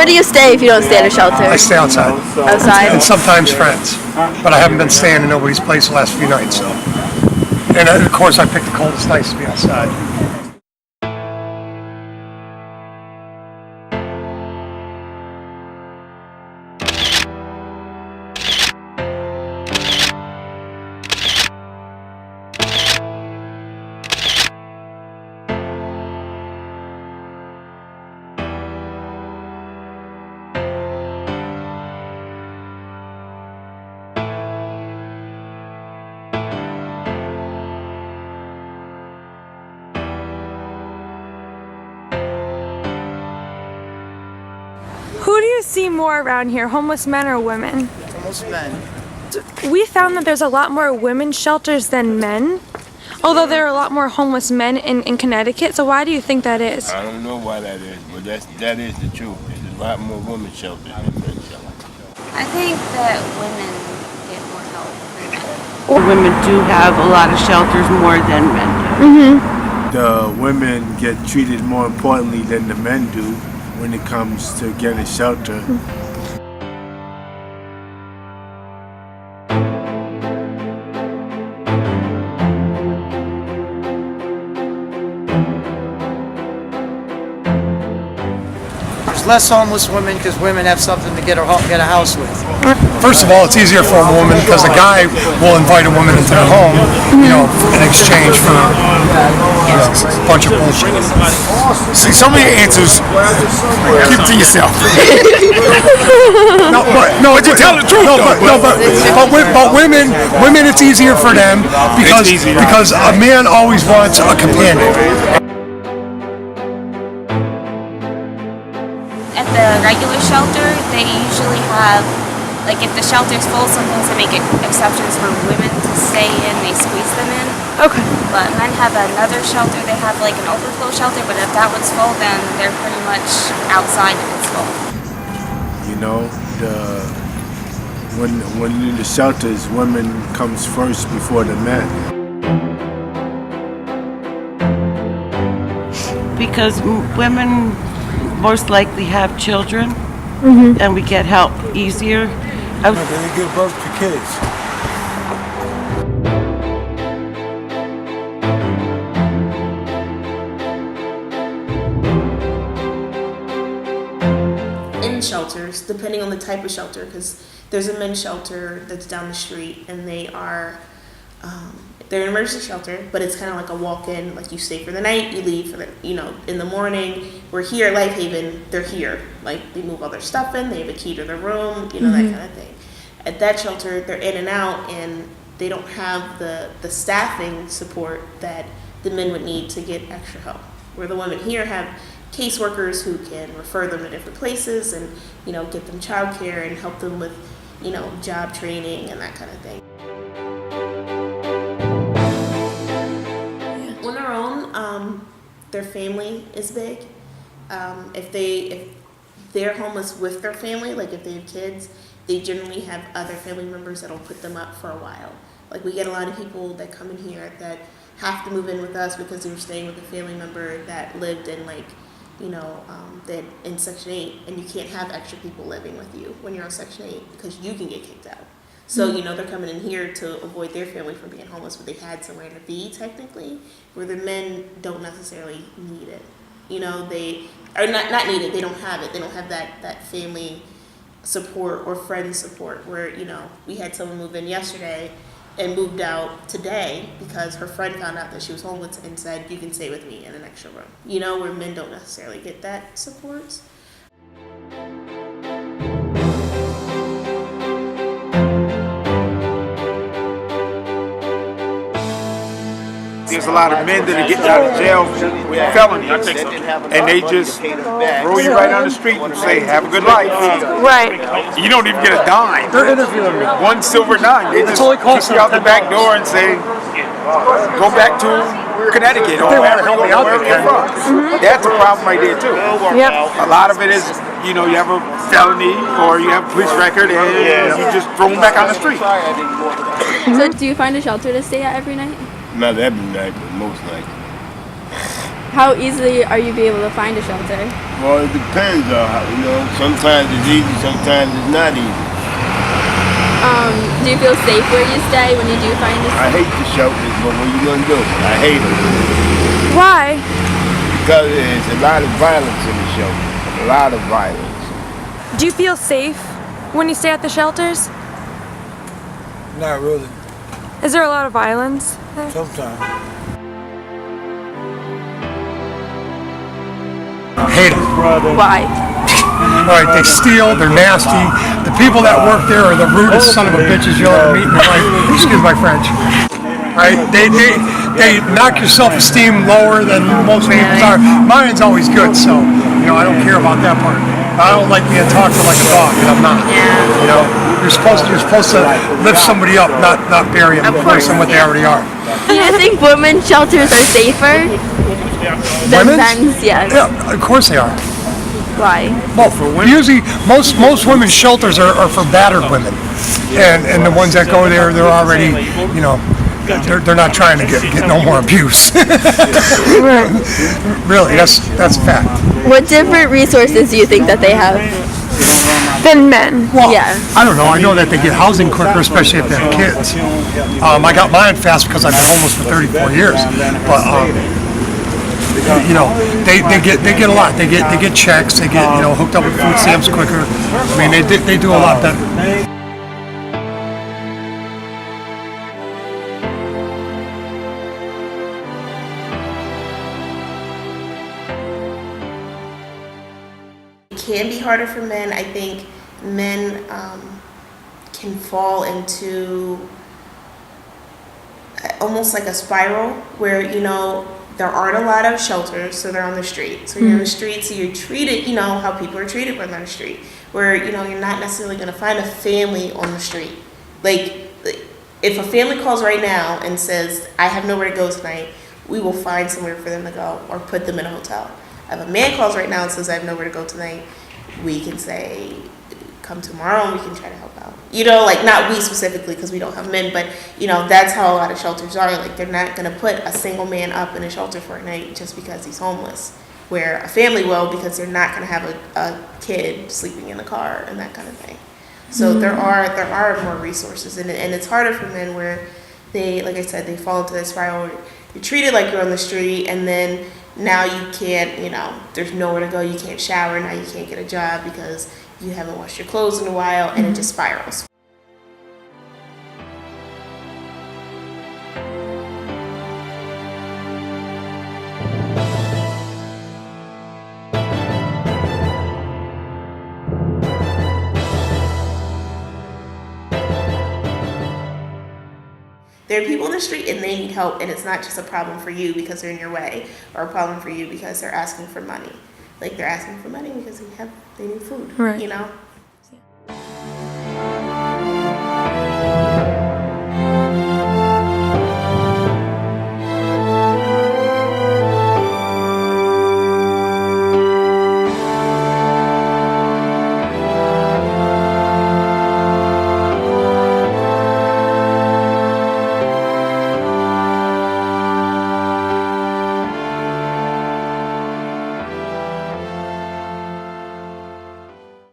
Where do you stay if you don't stay at a shelter? I stay outside. Outside? And sometimes friends. But I haven't been staying in nobody's place the last few nights, so. And of course I picked the coldest nights to be outside. Who do you see more around here, homeless men or women? Homeless men. We found that there's a lot more women's shelters than men, although there are a lot more homeless men in Connecticut. So why do you think that is? I don't know why that is, but that is the truth. There's a lot more women's shelters than men's shelters. I think that women get more help than men. Women do have a lot of shelters more than men do. Mm-hmm. The women get treated more importantly than the men do when it comes to getting shelter. There's less homeless women because women have something to get a house with. First of all, it's easier for a woman because a guy will invite a woman into their home, in exchange for a bunch of bullshit. See, some of your answers, keep to yourself. But you tell the truth. But women, it's easier for them because a man always wants a companion. At the regular shelter, they usually have, like if the shelter's full, sometimes they make exceptions for women to stay in, they squeeze them in. Okay. But men have another shelter, they have like an overflow shelter, but if that one's full, then they're pretty much outside if it's full. You know, when in the shelters, women comes first before the men. Because women most likely have children, and we get help easier. They give birth to kids. In shelters, depending on the type of shelter, because there's a men's shelter that's down the street, and they're an emergency shelter, but it's kind of like a walk-in, like you stay for the night, you leave for the, in the morning. We're here at Life Haven, they're here. Like, they move all their stuff in, they have a key to their room, that kind of thing. At that shelter, they're in and out, and they don't have the staffing support that the men would need to get extra help. Where the women here have caseworkers who can refer them to different places and, get them childcare and help them with, job training and that kind of thing. On their own, their family is big. If they're homeless with their family, like if they have kids, they generally have other family members that'll put them up for a while. Like we get a lot of people that come in here that have to move in with us because they were staying with a family member that lived in that in Section 8, and you can't have extra people living with you when you're on Section 8 because you can get kicked out. So, they're coming in here to avoid their family from being homeless, but they had somewhere to be, technically, where the men don't necessarily need it. They are not need it, they don't have it. They don't have that family support or friend support where, we had someone move in yesterday and moved out today because her friend found out that she was homeless and said, you can stay with me in an extra room. Where men don't necessarily get that support. There's a lot of men that are getting out of jail with felony, and they just throw you right on the street and say, have a good life. Right. You don't even get a dime. They're interviewing me. One silver dime. They just kick you out the back door and say, go back to Connecticut or wherever you're from. That's a problem right there too. Yep. A lot of it is, you have a felony or you have a police record and you just throw them back on the street. So do you find a shelter to stay at every night? Not every night, but most nights. How easily are you be able to find a shelter? Well, it depends on how, sometimes it's easy, sometimes it's not easy. Do you feel safe where you stay when you do find a I hate the shelters, but what you gonna do? I hate them. Why? Because there's a lot of violence in the shelter. A lot of violence. Do you feel safe when you stay at the shelters? Not really. Is there a lot of violence? Sometimes. Hate it. Why? Right, they steal, they're nasty. The people that work there are the rudest son of a bitches you'll ever meet in your life. Excuse my French. Right? They knock your self-esteem lower than most people's are. Mine's always good, so I don't care about that part. I don't like being talked to like a dog, and I'm not. You're supposed to lift somebody up, not bury them worse than what they already are. Do you think women's shelters are safer than men's? Yes. Yeah, of course they are. Why? Well, usually most women's shelters are for battered women, and the ones that go there, they're already, they're not trying to get no more abuse. Really, that's a fact. What different resources do you think that they have? Than men. Well, Yeah. I don't know. I know that they get housing quicker, especially if they have kids. I got mine fast because I've been homeless for 34 years, but. They get a lot. They get checks. They get hooked up with food stamps quicker. I mean, they do a lot better. It can be harder for men. I think men can fall into almost like a spiral where there aren't a lot of shelters, so they're on the street. So you're on the street, so you're treated, how people are treated when they're on the street. Where, you're not necessarily going to find a family on the street. Like, if a family calls right now and says, I have nowhere to go tonight, we will find somewhere for them to go or put them in a hotel. If a man calls right now and says, I have nowhere to go tonight, we can say, come tomorrow and we can try to help out. Not we specifically because we don't have men, but that's how a lot of shelters are. Like, they're not going to put a single man up in a shelter for a night just because he's homeless, where a family will, because they're not going to have a kid sleeping in the car and that kind of thing. So there are more resources, and it's harder for men where they, like I said, they fall into this spiral where you're treated like you're on the street, and then now you can't, there's nowhere to go, you can't shower, now you can't get a job because you haven't washed your clothes in a while, and it just spirals. There are people in the street and they need help, and it's not just a problem for you because they're in your way, or a problem for you because they're asking for money. Like, they're asking for money because they need food, Right.